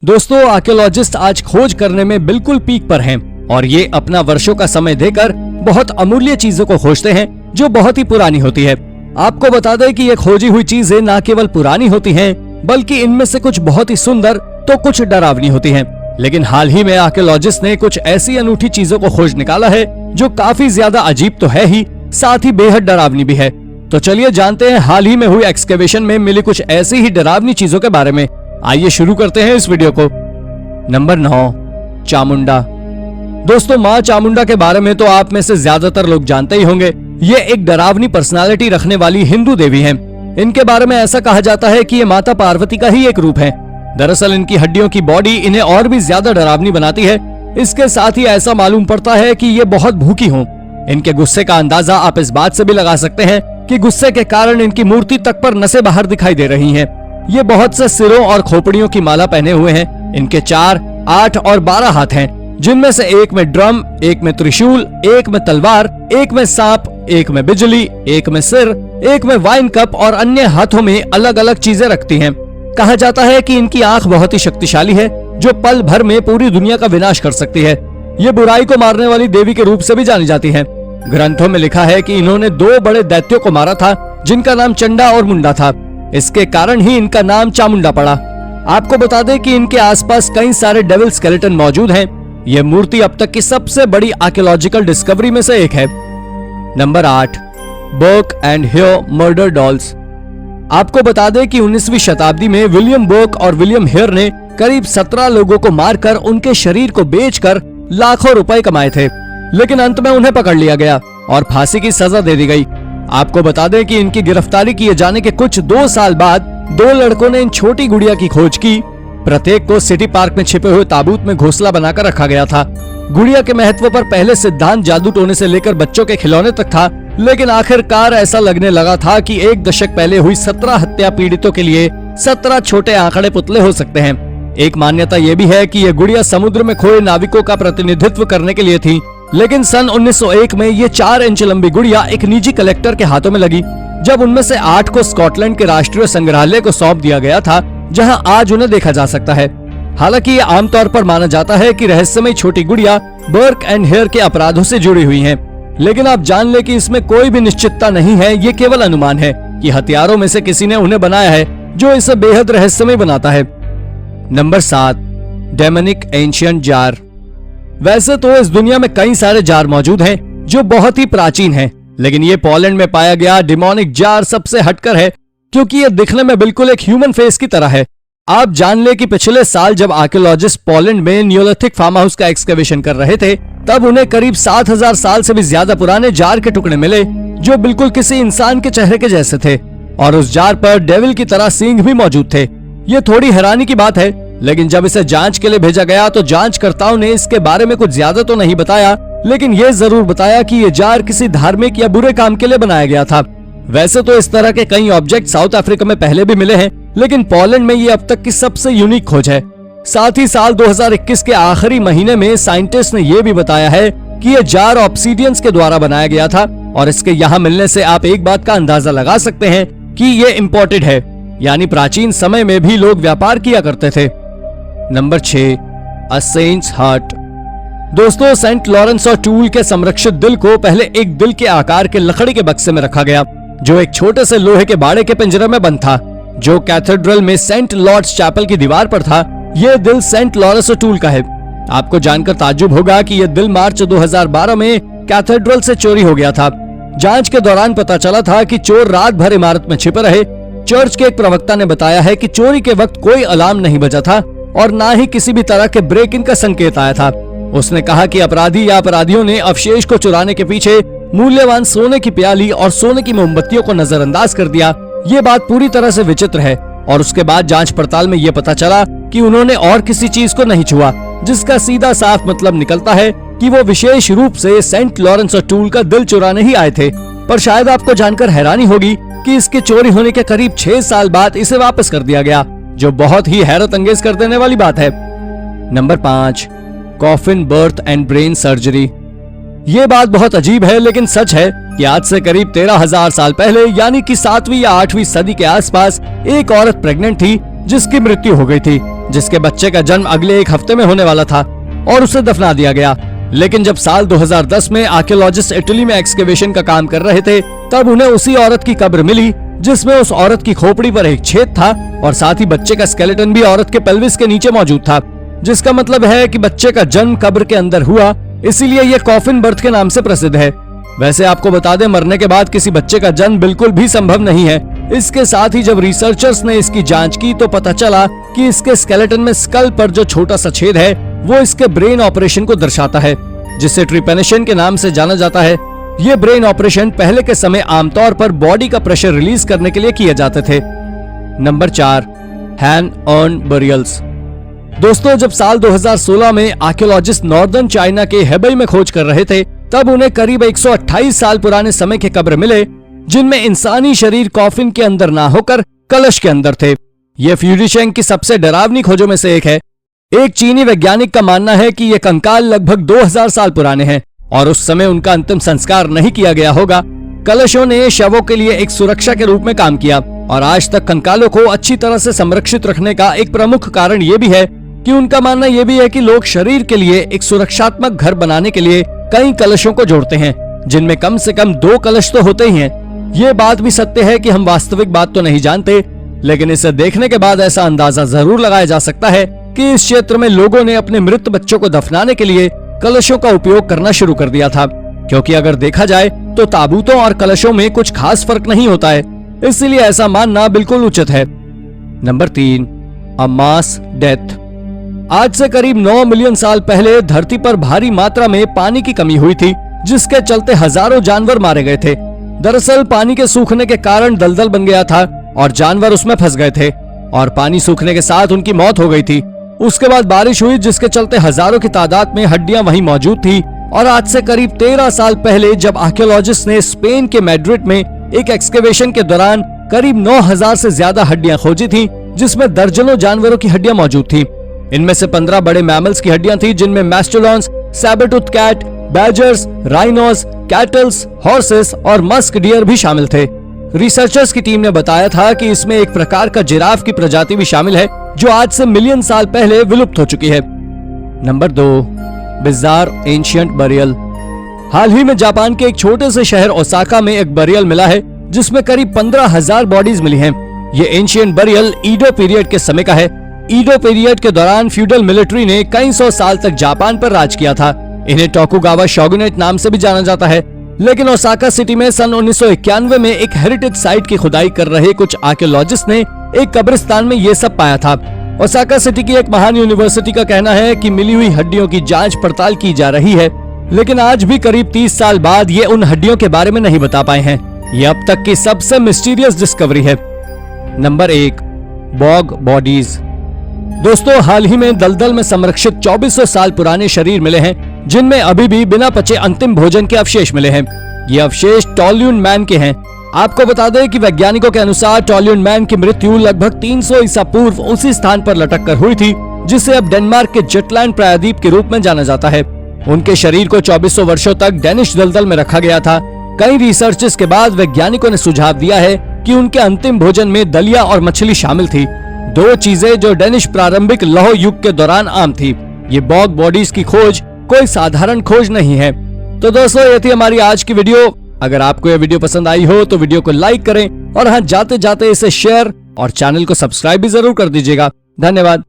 दोस्तों, आर्कियोलॉजिस्ट आज खोज करने में बिल्कुल पीक पर हैं और ये अपना वर्षों का समय देकर बहुत अमूल्य चीजों को खोजते हैं जो बहुत ही पुरानी होती है। आपको बता दें कि ये खोजी हुई चीजें न केवल पुरानी होती हैं, बल्कि इनमें से कुछ बहुत ही सुंदर तो कुछ डरावनी होती हैं। लेकिन हाल ही में आर्कियोलॉजिस्ट ने कुछ ऐसी अनूठी चीजों को खोज निकाला है जो काफी ज्यादा अजीब तो है ही, साथ ही बेहद डरावनी भी है। तो चलिए जानते हैं हाल ही में हुई एक्सकेवेशन में मिली कुछ ऐसी ही डरावनी चीजों के बारे में। आइए शुरू करते हैं इस वीडियो को। नंबर 9, चामुंडा। दोस्तों, माँ चामुंडा के बारे में तो आप में से ज्यादातर लोग जानते ही होंगे। ये एक डरावनी पर्सनालिटी रखने वाली हिंदू देवी हैं। इनके बारे में ऐसा कहा जाता है कि ये माता पार्वती का ही एक रूप है। दरअसल इनकी हड्डियों की बॉडी इन्हें और भी ज्यादा डरावनी बनाती है। इसके साथ ही ऐसा मालूम पड़ता है कि ये बहुत भूखी हों। इनके गुस्से का अंदाजा आप इस बात से भी लगा सकते हैं कि गुस्से के कारण इनकी मूर्ति तक पर नसें बाहर दिखाई दे रही हैं। ये बहुत से सिरों और खोपड़ियों की माला पहने हुए हैं। इनके 4, 8 और 12 हाथ हैं, जिनमें से एक में ड्रम, एक में त्रिशूल, एक में तलवार, एक में सांप, एक में बिजली, एक में सिर, एक में वाइन कप और अन्य हाथों में अलग अलग चीजें रखती हैं। कहा जाता है कि इनकी आंख बहुत ही शक्तिशाली है जो पल भर में पूरी दुनिया का विनाश कर सकती है। ये बुराई को मारने वाली देवी के रूप से भी जानी जाती है। ग्रंथों में लिखा है कि इन्होंने 2 बड़े दैत्यों को मारा था जिनका नाम चंडा और मुंडा था। इसके कारण ही इनका नाम चामुंडा पड़ा। आपको बता दें कि इनके आसपास कई सारे डेविल स्केलेटन मौजूद हैं। यह मूर्ति अब तक की सबसे बड़ी आर्कियोलॉजिकल डिस्कवरी में से एक है। Number 8, Burke and Hare murder dolls. आपको बता दें कि 19वीं शताब्दी में विलियम बर्क और विलियम हेयर ने करीब 17 लोगों को मारकर उनके शरीर को बेचकर लाखों रुपए कमाए थे, लेकिन अंत में उन्हें पकड़ लिया गया और फांसी की सजा दे दी गई। आपको बता दें कि इनकी गिरफ्तारी किए जाने के कुछ 2 साल बाद 2 लड़कों ने इन छोटी गुड़िया की खोज की। प्रत्येक को सिटी पार्क में छिपे हुए ताबूत में घोंसला बनाकर रखा गया था। गुड़िया के महत्व पर पहले सिद्धांत जादू टोने से लेकर बच्चों के खिलौने तक था, लेकिन आखिरकार ऐसा लगने लगा था कि 1 दशक पहले हुई 17 हत्या पीड़ितों के लिए 17 छोटे आंकड़े पुतले हो सकते हैं। एक मान्यता यह भी है कि यह गुड़िया समुद्र में खोए नाविकों का प्रतिनिधित्व करने के लिए थी, लेकिन सन 1901 में ये 4 इंच लंबी गुड़िया एक निजी कलेक्टर के हाथों में लगी, जब उनमें से 8 को स्कॉटलैंड के राष्ट्रीय संग्रहालय को सौंप दिया गया था, जहां आज उन्हें देखा जा सकता है। हालांकि ये आमतौर पर माना जाता है कि रहस्यमयी छोटी गुड़िया बर्क एंड हेयर के अपराधों से जुड़ी हुई हैं, लेकिन आप जान ले कि इसमें कोई भी निश्चितता नहीं है। ये केवल अनुमान है कि हथियारों में से किसी ने उन्हें बनाया है, जो इसे बेहद रहस्यमय बनाता है। Number 7, demonic ancient jar. वैसे तो इस दुनिया में कई सारे जार मौजूद हैं जो बहुत ही प्राचीन हैं, लेकिन ये पोलैंड में पाया गया डेमोनिक जार सबसे हटकर है, क्योंकि ये दिखने में बिल्कुल एक ह्यूमन फेस की तरह है। आप जान ले कि पिछले साल जब आर्कियोलॉजिस्ट पोलैंड में नियोलिथिक फार्म हाउस का एक्सकेवेशन कर रहे थे, तब उन्हें करीब 7000 साल से भी ज्यादा पुराने जार के टुकड़े मिले जो बिल्कुल किसी इंसान के चेहरे के जैसे थे, और उस जार पर डेविल की तरह सींग भी मौजूद थे। ये थोड़ी हैरानी की बात है, लेकिन जब इसे जांच के लिए भेजा गया तो जांचकर्ताओं ने इसके बारे में कुछ ज्यादा तो नहीं बताया, लेकिन ये जरूर बताया कि ये जार किसी धार्मिक या बुरे काम के लिए बनाया गया था। वैसे तो इस तरह के कई ऑब्जेक्ट साउथ अफ्रीका में पहले भी मिले हैं, लेकिन पोलैंड में ये अब तक की सबसे यूनिक खोज है। साथ ही साल 2021 के आखिरी महीने में साइंटिस्ट ने यह भी बताया है कि ये जार ऑब्सीडियंस के द्वारा बनाया गया था, और इसके यहाँ मिलने से आप एक बात का अंदाजा लगा सकते हैं कि ये इम्पोर्टेड है, यानी प्राचीन समय में भी लोग व्यापार किया करते थे। नंबर 6, अ सेंट्स हार्ट। दोस्तों, सेंट लॉरेंस और टूल के संरक्षित दिल को पहले एक दिल के आकार के लकड़ी के बक्से में रखा गया, जो एक छोटे से लोहे के बाड़े के पिंजरे में बंद था, जो कैथेड्रल में सेंट लॉर्ड्स चैपल की दीवार पर था। यह दिल सेंट लॉरेंस और टूल का है। आपको जानकर ताज्जुब होगा कि यह दिल मार्च 2012 में कैथेड्रल से चोरी हो गया था। जांच के दौरान पता चला था कि चोर रात भर इमारत में छिपे रहे। चर्च के एक प्रवक्ता ने बताया है कि चोरी के वक्त कोई अलार्म नहीं बजा था और ना ही किसी भी तरह के ब्रेक इन का संकेत आया था। उसने कहा कि अपराधी या अपराधियों ने अवशेष को चुराने के पीछे मूल्यवान सोने की प्याली और सोने की मोमबत्तियों को नजरअंदाज कर दिया। ये बात पूरी तरह से विचित्र है, और उसके बाद जांच पड़ताल में ये पता चला कि उन्होंने और किसी चीज को नहीं छुआ, जिसका सीधा साफ मतलब निकलता है कि वो विशेष रूप से सेंट लॉरेंस और टूल का दिल चुराने ही आए थे। पर शायद आपको जानकर हैरानी होगी कि इसके चोरी होने के करीब 6 साल बाद इसे वापस कर दिया गया, जो बहुत ही हैरत अंगेज कर देने वाली बात है। Number 5, coffin birth and brain surgery. ये बात बहुत अजीब है, लेकिन सच है कि आज से करीब 13,000 साल पहले, यानी कि 7वीं या 8वीं सदी के आसपास, एक औरत प्रेग्नेंट थी जिसकी मृत्यु हो गई थी, जिसके बच्चे का जन्म अगले एक हफ्ते में होने वाला था और उसे दफना दिया गया। लेकिन जब साल 2010 में आर्कियोलॉजिस्ट इटली में एक्सकेवेशन का काम कर रहे थे, तब उन्हें उसी औरत की कब्र मिली जिसमें उस औरत की खोपड़ी पर एक छेद था और साथ ही बच्चे का स्केलेटन भी औरत के पेल्विस के नीचे मौजूद था, जिसका मतलब है कि बच्चे का जन्म कब्र के अंदर हुआ, इसीलिए ये कॉफिन बर्थ के नाम से प्रसिद्ध है। वैसे आपको बता दें, मरने के बाद किसी बच्चे का जन्म बिल्कुल भी संभव नहीं है। इसके साथ ही जब रिसर्चर्स ने इसकी जांच की तो पता चला कि इसके स्केलेटन में स्कल पर जो छोटा सा छेद है वो इसके ब्रेन ऑपरेशन को दर्शाता है, जिसे ट्रिपेनेशन के नाम से जाना जाता है। ये ब्रेन ऑपरेशन पहले के समय आमतौर पर बॉडी का प्रेशर रिलीज करने के लिए किए जाते थे। Number 4, hand earn burials. दोस्तों, जब साल 2016 में आर्कियोलॉजिस्ट नॉर्दर्न चाइना के हेबई में खोज कर रहे थे, तब उन्हें करीब 128 साल पुराने समय के कब्र मिले जिनमें इंसानी शरीर कॉफिन के अंदर ना होकर कलश के अंदर थे। ये फ्यूरिशेंग की सबसे डरावनी खोजों में से एक है। एक चीनी वैज्ञानिक का मानना है कि ये कंकाल लगभग 2000 साल पुराने हैं और उस समय उनका अंतिम संस्कार नहीं किया गया होगा। कलशों ने शवों के लिए एक सुरक्षा के रूप में काम किया और आज तक कंकालों को अच्छी तरह से संरक्षित रखने का एक प्रमुख कारण ये भी है कि उनका मानना ये भी है कि लोग शरीर के लिए एक सुरक्षात्मक घर बनाने के लिए कई कलशों को जोड़ते हैं, जिनमें कम से कम 2 कलश तो होते ही हैं। ये बात भी सत्य है कि हम वास्तविक बात तो नहीं जानते, लेकिन इसे देखने के बाद ऐसा अंदाजा जरूर लगाया जा सकता है कि इस क्षेत्र में लोगों ने अपने मृत बच्चों को दफनाने के लिए कलशों का उपयोग करना शुरू कर दिया था, क्योंकि अगर देखा जाए तो ताबूतों और कलशों में कुछ खास फर्क नहीं होता है, इसलिए ऐसा मानना बिल्कुल उचित है। नंबर 3, अ मास डेथ। आज से करीब 9 मिलियन साल पहले धरती पर भारी मात्रा में पानी की कमी हुई थी, जिसके चलते हजारों जानवर मारे गए थे। दरअसल पानी के सूखने के कारण दलदल बन गया था और जानवर उसमें फंस गए थे और पानी सूखने के साथ उनकी मौत हो गई थी। उसके बाद बारिश हुई, जिसके चलते हजारों की तादाद में हड्डियां वहीं मौजूद थी। और आज से करीब 13 साल पहले जब आर्कियोलॉजिस्ट ने स्पेन के मैड्रिड में एक एक्सकेवेशन के दौरान करीब 9000 से ज्यादा हड्डियां खोजी थी, जिसमें दर्जनों जानवरों की हड्डियां मौजूद थी। इनमें से 15 बड़े मैमल्स की हड्डियां थी, जिनमें mastodons, sabretooth cat, badgers, rhinos, cattles, horses और मस्क डियर भी शामिल थे। रिसर्चर्स की टीम ने बताया था कि इसमें एक प्रकार का जिराफ की प्रजाति भी शामिल है, जो आज से मिलियन साल पहले विलुप्त हो चुकी है। Number 2, bizarre ancient burial. हाल ही में जापान के एक छोटे से शहर ओसाका में एक बरियल मिला है, जिसमें करीब 15,000 बॉडीज मिली हैं। ये एंशिएंट बरियल ईडो पीरियड के समय का है। ईडो पीरियड के दौरान फ्यूडल मिलिट्री ने कई सौ साल तक जापान पर राज किया था। इन्हें टोकुगावा शोगुनेट नाम से भी जाना जाता है। लेकिन ओसाका सिटी में सन 1991 में एक हेरिटेज साइट की खुदाई कर रहे कुछ आर्कियोलॉजिस्ट ने एक कब्रिस्तान में ये सब पाया था। ओसाका सिटी की एक महान यूनिवर्सिटी का कहना है कि मिली हुई हड्डियों की जांच पड़ताल की जा रही है, लेकिन आज भी करीब 30 साल बाद ये उन हड्डियों के बारे में नहीं बता पाए हैं। ये अब तक की सबसे मिस्टीरियस डिस्कवरी है। Number 1, bog bodies. दोस्तों, हाल ही में दलदल में संरक्षित 2400 साल पुराने शरीर मिले हैं, जिनमें अभी भी बिना पचे अंतिम भोजन के अवशेष मिले हैं। ये अवशेष टोल्यून मैन के हैं। आपको बता दें कि वैज्ञानिकों के अनुसार टोल्यून मैन की मृत्यु लगभग 300 ईसा पूर्व उसी स्थान पर लटक कर हुई थी, जिसे अब डेनमार्क के जटलैंड प्रायद्वीप के रूप में जाना जाता है। उनके शरीर को 2400 वर्षों तक डेनिश दलदल में रखा गया था। कई रिसर्चेस के बाद वैज्ञानिकों ने सुझाव दिया है कि उनके अंतिम भोजन में दलिया और मछली शामिल थी, 2 चीजें जो डेनिश प्रारंभिक लौह युग के दौरान आम थी। ये बॉग बॉडीज की खोज कोई साधारण खोज नहीं है। तो दोस्तों, ये थी हमारी आज की वीडियो। अगर आपको ये वीडियो पसंद आई हो तो वीडियो को लाइक करें और हाँ, जाते जाते इसे शेयर और चैनल को सब्सक्राइब भी जरूर कर दीजिएगा। धन्यवाद।